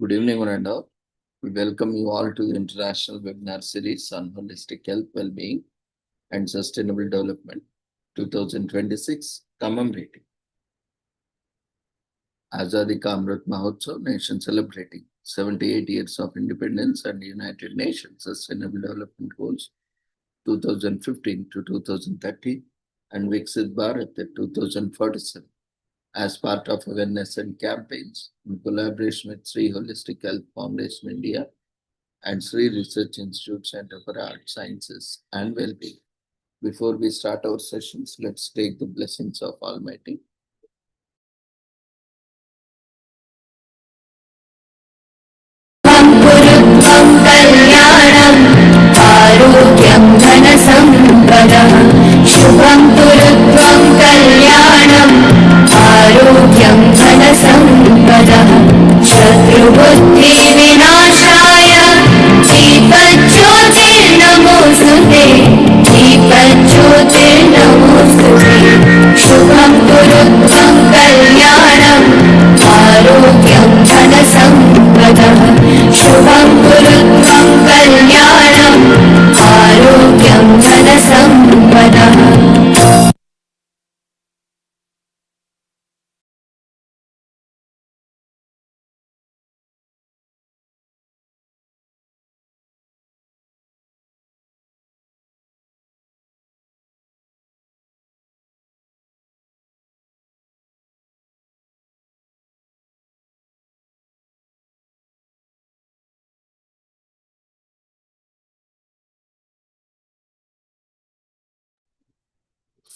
Good evening, Miranda. We welcome you all to the international webinar series on holistic health, well-being, and sustainable development 2026 commemorating Azadi Ka Amrit Mahotsav, nation celebrating 78 years of independence and United Nations Sustainable Development Goals 2015 to 2030 and Viksit Bharat 2047. As part of awareness and campaigns in collaboration with Sri Holistic Health Foundation India and Sri Research Institute Center for Art Sciences and Wellbeing. Before we start our sessions, let's take the blessings of Almighty. कल्याणम् आरोग्यं धनसम्पदः शुभं कुरुत्वं कल्याणम् आरोग्यं धनसम्पदः शत्रुबुद्धिविनाशाय दीपज्योतिर्नमोऽस्तुते दीपज्योतिर्नमोऽस्तुते शुभं कुरुत्वं कल्याणम् आरोग्यं धनसम्पदः शुभं कुरुत्वं कल्याणम् आरोग्यं धनसम्पदः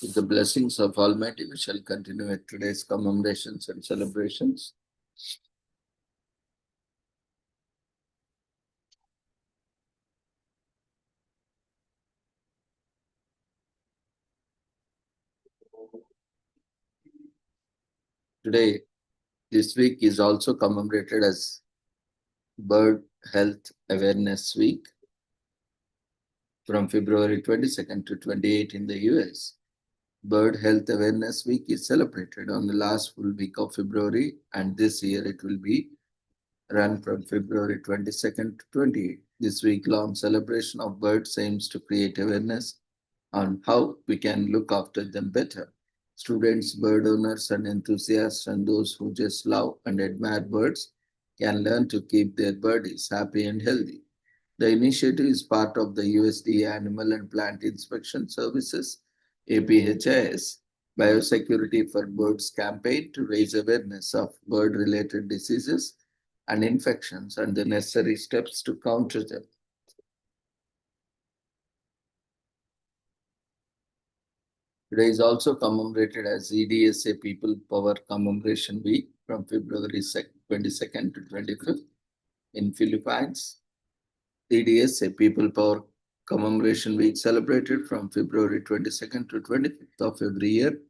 With the blessings of Almighty, we shall continue with today's commemorations and celebrations. Today, this week is also commemorated as Bird Health Awareness Week from February 22nd to 28 in the US. Bird Health Awareness Week is celebrated on the last full week of February, and this year it will be run from February 22nd to 28th. This week-long celebration of birds aims to create awareness on how we can look after them better. Students, bird owners, and enthusiasts, and those who just love and admire birds can learn to keep their birdies happy and healthy. The initiative is part of the USDA Animal and Plant Inspection Services APHIS Biosecurity for Birds campaign to raise awareness of bird-related diseases and infections and the necessary steps to counter them. Today is also commemorated as EDSA People Power Commemoration Week from February 22nd to 25th in Philippines. EDSA People Power Commemoration Week, celebrated from February 22nd to 25th of every year,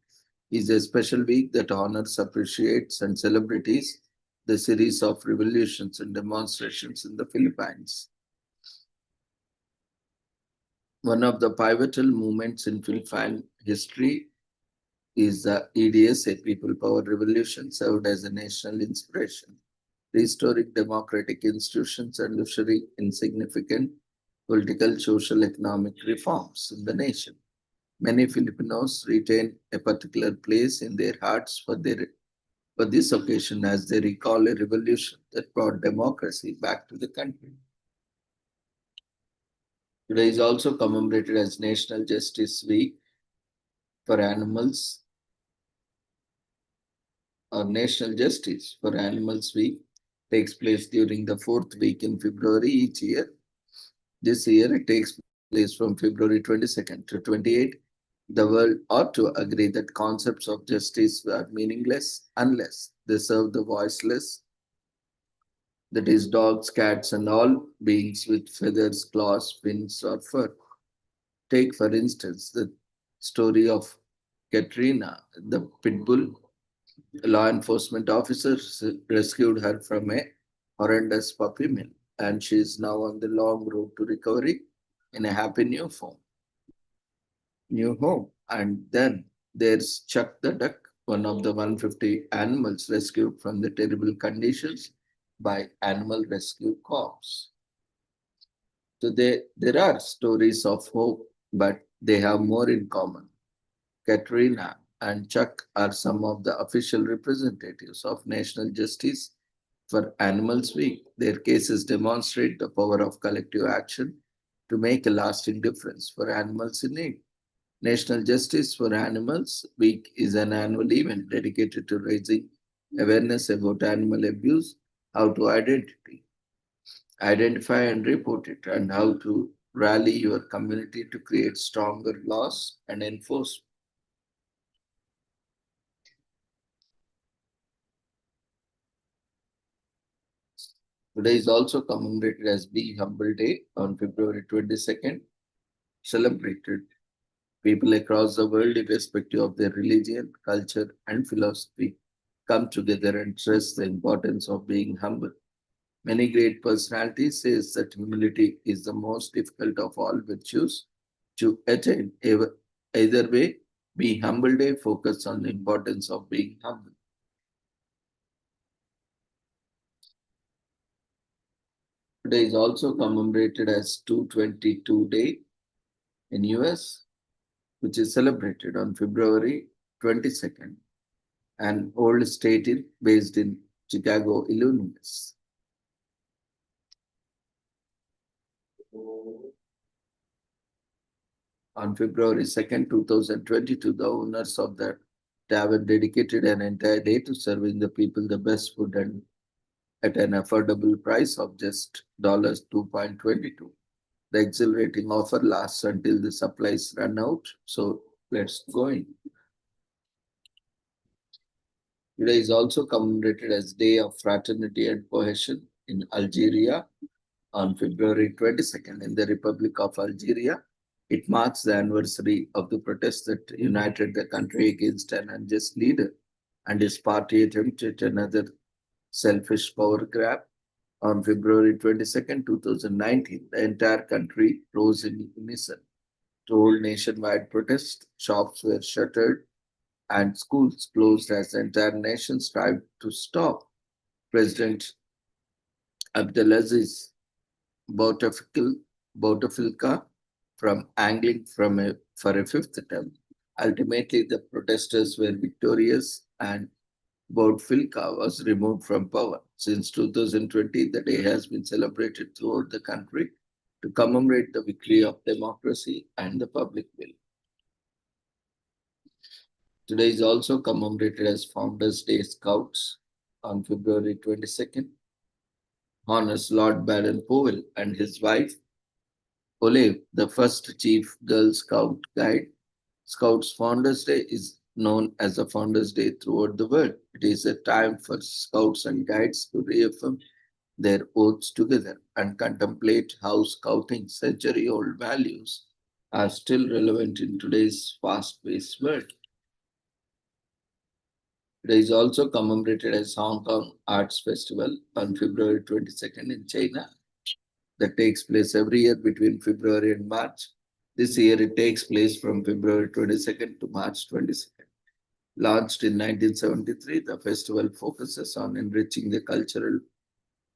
is a special week that honors, appreciates, and celebrates the series of revolutions and demonstrations in the Philippines. One of the pivotal movements in Philippine history is the EDSA People Power Revolution, served as a national inspiration, restoring democratic institutions and ushering in significant political, social, economic reforms in the nation. Many Filipinos retain a particular place in their hearts for this occasion as they recall a revolution that brought democracy back to the country. Today is also commemorated as National Justice Week for Animals, or National Justice for Animals Week takes place during the fourth week in February each year. This year it takes place from February 22nd to 28th. The world ought to agree that concepts of justice are meaningless unless they serve the voiceless, that is, dogs, cats, and all beings with feathers, claws, fins, or fur. Take, for instance, the story of Katrina, the pit bull. Law enforcement officers rescued her from a horrendous puppy mill, and she is now on the long road to recovery in a happy new home. And then there's Chuck the duck, one of the 150 animals rescued from the terrible conditions by Animal Rescue Corps. So there are stories of hope, but they have more in common. Katrina and Chuck are some of the official representatives of National Justice for Animals Week. Their cases demonstrate the power of collective action to make a lasting difference for animals in need. National Justice for Animals Week is an annual event dedicated to raising awareness about animal abuse, how to identify and report it, and how to rally your community to create stronger laws and enforcement. Today is also commemorated as Be Humble Day on February 22nd, celebrated people across the world, irrespective of their religion, culture, and philosophy, come together and stress the importance of being humble. Many great personalities say that humility is the most difficult of all virtues to attain. Either way, Be Humble Day focus on the importance of being humble. Today is also commemorated as 222 Day in US, which is celebrated on February 22nd, an old state based in Chicago, Illinois. On February 2nd, 2022, the owners of the tavern dedicated an entire day to serving the people the best food and at an affordable price of just $2.22. The exhilarating offer lasts until the supplies run out, so let's go in. Today is also commemorated as Day of Fraternity and Cohesion in Algeria on February 22nd in the Republic of Algeria. It marks the anniversary of the protests that united the country against an unjust leader and his party attempted another selfish power grab. On February 22nd, 2019, the entire country rose in unison to hold nationwide protests. Shops were shuttered and schools closed as the entire nation strived to stop President Abdelaziz Bouteflika from angling for a fifth term. Ultimately, the protesters were victorious and Bouteflika was removed from power. Since 2020, the day has been celebrated throughout the country to commemorate the victory of democracy and the public will. Today is also commemorated as Founders Day Scouts on February 22nd. Honors Lord Baden-Powell and his wife, Olive, the first chief Girl Scout guide. Scouts Founders Day is known as the Founders Day throughout the world. It is a time for scouts and guides to reaffirm their oaths together and contemplate how scouting century-old values are still relevant in today's fast-paced world. It is also commemorated as Hong Kong Arts Festival on February 22nd in China that takes place every year between February and March. This year it takes place from February 22nd to March 22nd. Launched in 1973, the festival focuses on enriching the cultural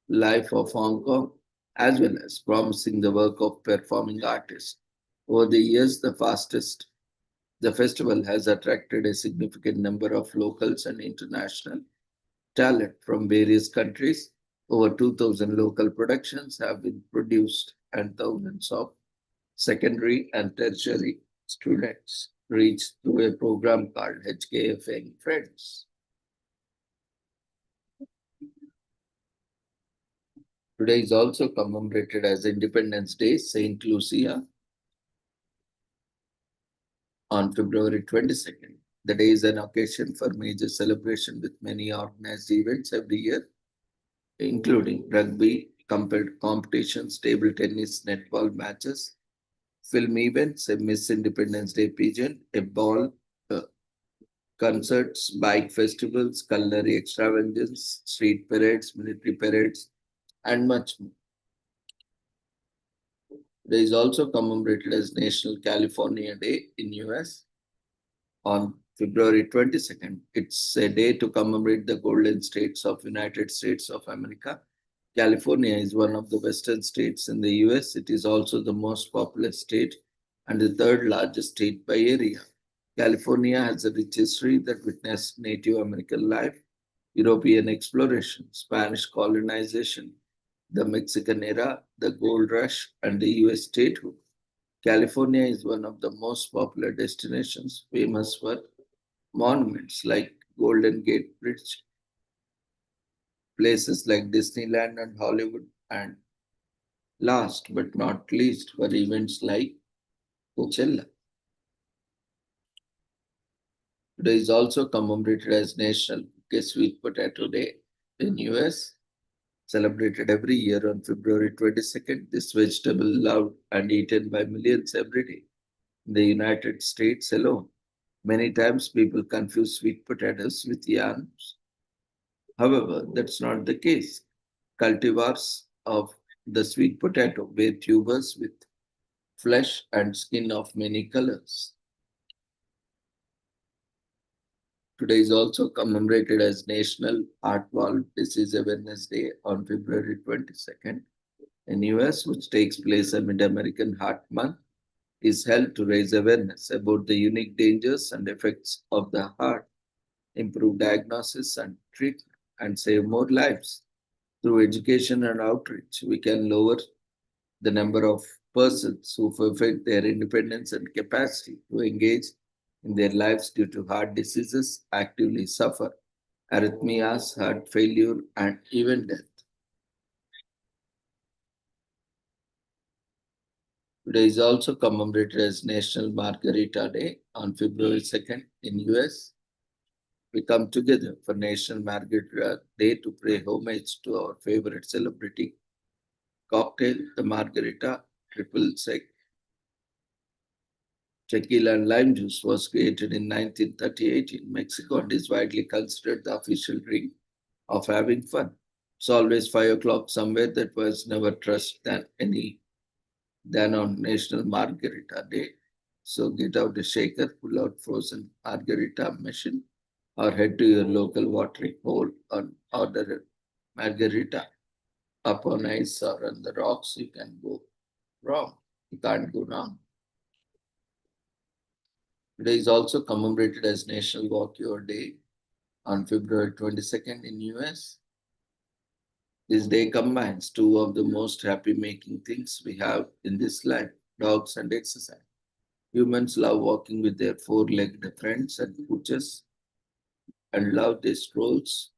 life of Hong Kong as well as promising the work of performing artists. Over the years, the festival has attracted a significant number of locals and international talent from various countries. Over 2,000 local productions have been produced and thousands of secondary and tertiary students reached through a program called HKFN Friends. Today is also commemorated as Independence Day, St. Lucia, on February 22nd. The day is an occasion for major celebration with many organized events every year, including rugby, competitions, table tennis, netball matches, film events, a Miss Independence Day pageant, a ball, uh, concerts, bike festivals, culinary extravagances, street parades, military parades, and much more. There is also commemorated as National California Day in US on February 22nd. It's a day to commemorate the Golden States of United States of America. California is one of the western states in the US. It is also the most populous state and the third largest state by area. California has a rich history that witnessed Native American life, European exploration, Spanish colonization, the Mexican era, the gold rush, and the US statehood. California is one of the most popular destinations, famous for monuments like Golden Gate Bridge, places like Disneyland and Hollywood, and last but not least, for events like Coachella. Today is also commemorated as National Sweet Potato Day in US, celebrated every year on February 22nd. This vegetable loved and eaten by millions every day in the United States alone. Many times people confuse sweet potatoes with yams. However, that's not the case. Cultivars of the sweet potato bear tubers with flesh and skin of many colors. Today is also commemorated as National Heart Valve Disease Awareness Day on February 22nd. In US, which takes place amid American Heart Month, is held to raise awareness about the unique dangers and effects of the heart, improve diagnosis and treatment, and save more lives. Through education and outreach, we can lower the number of persons who forfeit their independence and capacity to engage in their lives due to heart diseases, actively suffer arrhythmias, heart failure, and even death. Today is also commemorated as National Margarita Day on February 2nd in US. We come together for National Margarita Day to pay homage to our favorite celebrity cocktail, the Margarita Triple Sec. Tequila and lime juice was created in 1938 in Mexico and is widely considered the official drink of having fun. It's always 5 o'clock somewhere that was never trust than on National Margarita Day. So get out a shaker, pull out frozen margarita machine, or head to your local watering hole and order a margarita up on ice or on the rocks. You can go wrong. You can't go wrong. Today is also commemorated as National Walk Your Day on February 22nd in US. This day combines two of the most happy making things we have in this life, dogs and exercise. Humans love walking with their four-legged friends and pooches and love their strolls.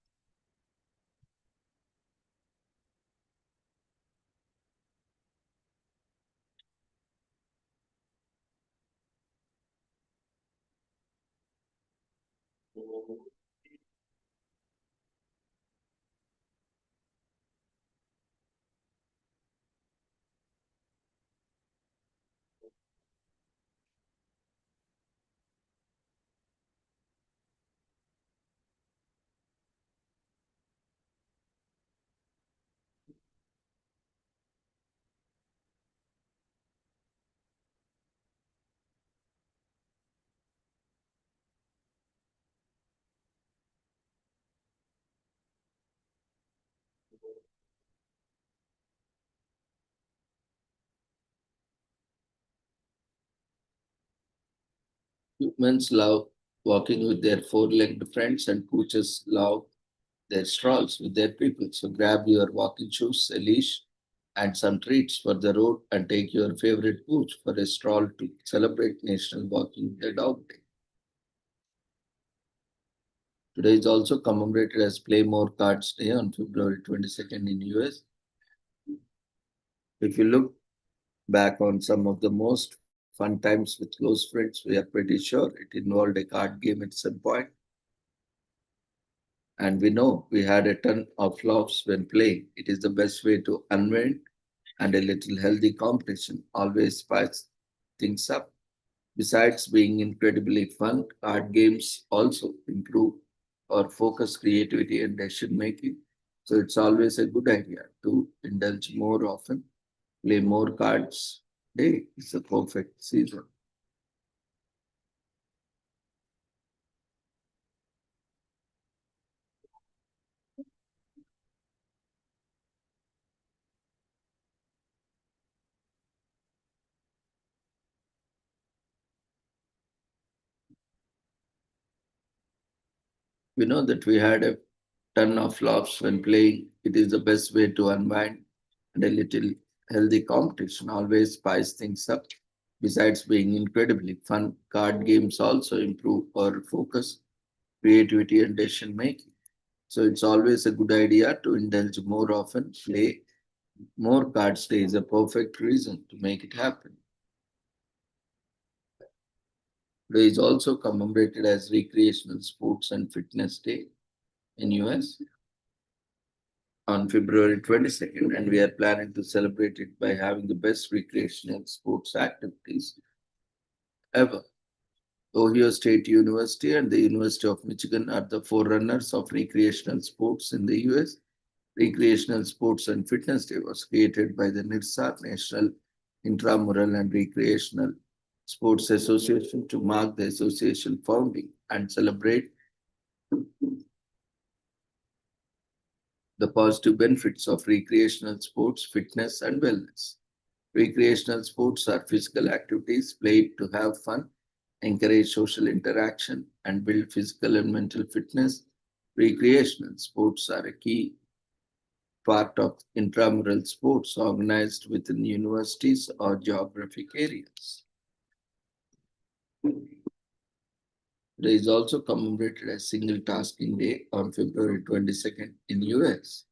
Humans love walking with their four-legged friends and pooches love their strolls with their people. So grab your walking shoes, a leash, and some treats for the road and take your favorite pooch for a stroll to celebrate National Walking the Dog Day. Today is also commemorated as Play More Cards Day on February 22nd in US. If you look back on some of the most fun times with close friends, we are pretty sure it involved a card game at some point. And we know we had a ton of laughs when playing. It is the best way to unwind, and a little healthy competition always spices things up. Besides being incredibly fun, card games also improve our focus, creativity, and decision making. So it's always a good idea to indulge more often, play more cards. Day is a perfect season. We know that we had a ton of laughs when playing. It is the best way to unwind, and a little healthy competition always spice things up. Besides being incredibly fun, card games also improve our focus, creativity, and decision making. So it's always a good idea to indulge more often. Play more cards day is a perfect reason to make it happen. Today is also commemorated as Recreational Sports and Fitness Day in US on February 22nd, and we are planning to celebrate it by having the best recreational sports activities ever. Ohio State University and the University of Michigan are the forerunners of recreational sports in the US. Recreational Sports and Fitness Day was created by the NIRSA, National Intramural and Recreational Sports Association, to mark the association founding and celebrate the positive benefits of recreational sports, fitness, and wellness. Recreational sports are physical activities played to have fun, encourage social interaction, and build physical and mental fitness. Recreational sports are a key part of intramural sports organized within universities or geographic areas. Today is also commemorated as Single Tasking Day on February 22nd in US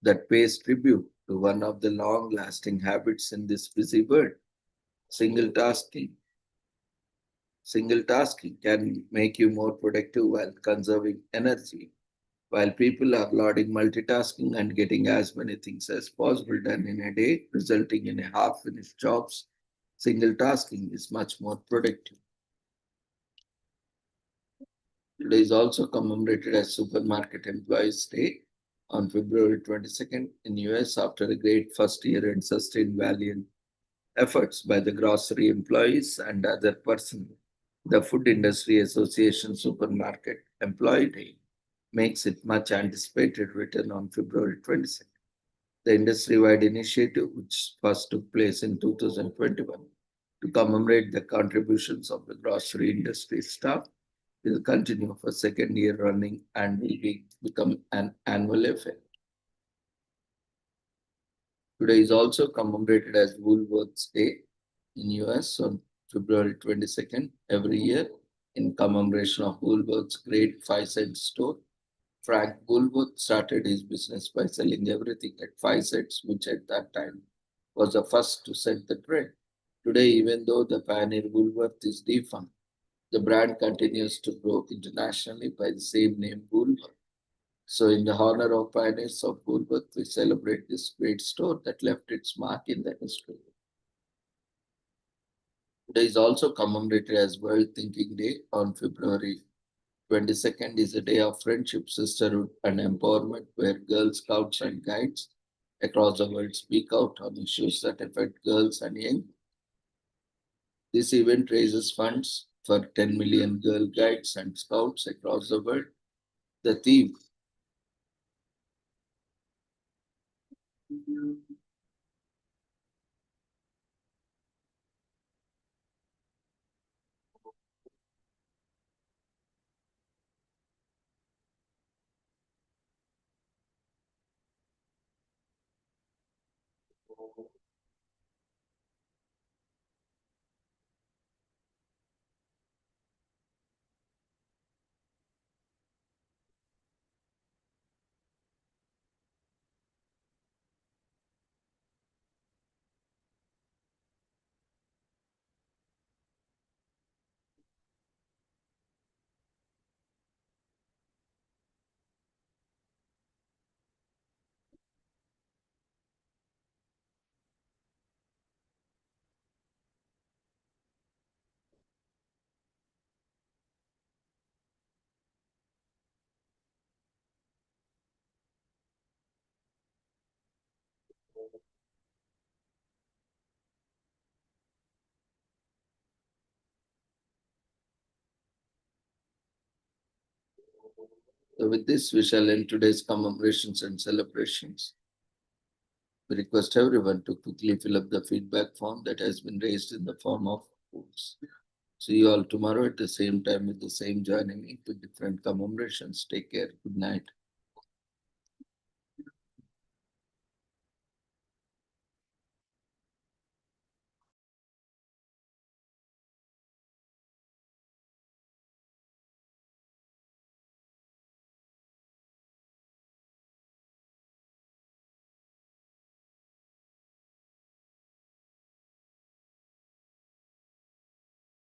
that pays tribute to one of the long-lasting habits in this busy world, single tasking. Single tasking can make you more productive while conserving energy. While people are lauding multitasking and getting as many things as possible done in a day, resulting in a half-finished jobs, single tasking is much more productive. Today is also commemorated as Supermarket Employees Day on February 22nd in US after a great first year and sustained valiant efforts by the grocery employees and other personnel. The Food Industry Association Supermarket Employee Day makes it much anticipated return on February 22nd. The industry-wide initiative, which first took place in 2021 to commemorate the contributions of the grocery industry staff, will continue for second year running and will become an annual event. Today is also commemorated as Woolworths Day in US on February 22nd every year in commemoration of Woolworth's great 5-cent store. Frank Woolworth started his business by selling everything at 5 cents, which at that time was the first to set the trend. Today, even though the pioneer Woolworth is defunct, the brand continues to grow internationally by the same name, Woolworth. So, in the honor of pioneers of Woolworth, we celebrate this great store that left its mark in the history. Today is also commemorated as World Thinking Day on February 22nd is a day of friendship, sisterhood, and empowerment where Girl Scouts and Guides across the world speak out on issues that affect girls and young. This event raises funds for 10 million Girl Guides and Scouts across the world. The theme So with this, we shall end today's commemorations and celebrations. We request everyone to quickly fill up the feedback form that has been raised in the form of polls. See you all tomorrow at the same time with the same joining me with different commemorations. Take care. Good night.